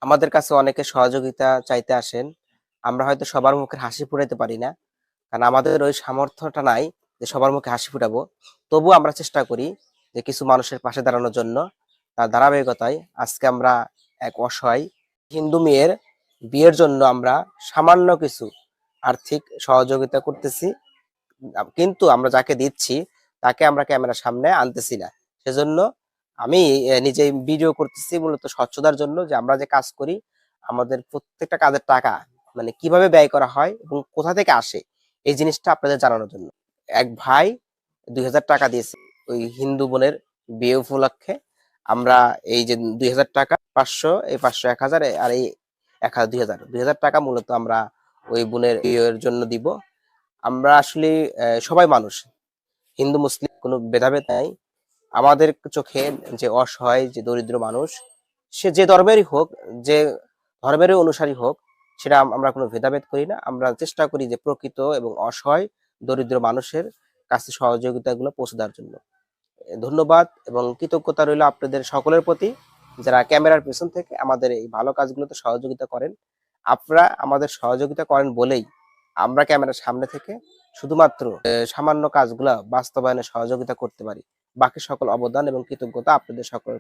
আমাদের কাছে অনেকে সহযোগিতা চাইতে আসেন। আমরা হয়তো সবার মুখের হাসি ফুটাইতে পারি না। কারণ আমাদের ওই সামর্থ্যটা নাই যে সবার মুখে হাসি ফুটাবো। তবুও আমরা চেষ্টা করি যে কিছু মানুষের পাশে দাঁড়ানোর জন্য। তার ধারাবাহিকতায় আজকে আমরা এক অসহায় হিন্দু মেয়ের বিয়ের জন্য আমরা সামান্য কিছু আর্থিক সহযোগিতা করতেছি। কিন্তু আমরা যাকে দিচ্ছি তাকে আমরা ক্যামেরার সামনে আনতেছি না। সেজন্য আমি নিজে ভিডিও করতেছি মূলত স্বচ্ছতার জন্য যে আমরা যে কাজ করি আমাদের প্রত্যেকটা কাজের টাকা মানে কিভাবে ব্যয় করা হয় এবং কোথা থেকে আসে এই জিনিসটা আপনাদের জানানোর জন্য। এক ভাই ২,০০০ টাকা দিয়েছে ওই হিন্দু বোনের বিয়ে উপলক্ষে। আমরা এই যে ২,০০০ টাকা ৫০০ এই ৫০০ ১,০০০ আর এই ১,০০০ ২,০০০ টাকা মূলত আমরা ওই বোনের বিয়ের জন্য দিব। আমরা আসলে সবাই মানুষ। হিন্দু মুসলিম কোনো ভেদাভেদ নাই। আমাদের চোখে যে অসহায় যে দরিদ্র মানুষ সে যে ধর্মেরই হোক, যে ধর্মেরই অনুসারী হোক সেটা আমরা কোনো ভেদাভেদ করি না। আমরা চেষ্টা করি যে প্রকৃত এবং অসহায় দরিদ্র মানুষের কাছে সহযোগিতাগুলো পৌঁছে দেওয়ার জন্য। ধন্যবাদ এবং কৃতজ্ঞতা রইল আপনাদের সকলের প্রতি যারা ক্যামেরার পেছন থেকে আমাদের এই ভালো কাজগুলোতে সহযোগিতা করেন। আপনারা আমাদের সহযোগিতা করেন বলেই আমরা ক্যামেরার সামনে থেকে শুধুমাত্র সামান্য কাজগুলা বাস্তবায়নে সহযোগিতা করতে পারি। বাকি সকল অবদান এবং কৃতজ্ঞতা আপনাদের সকলের।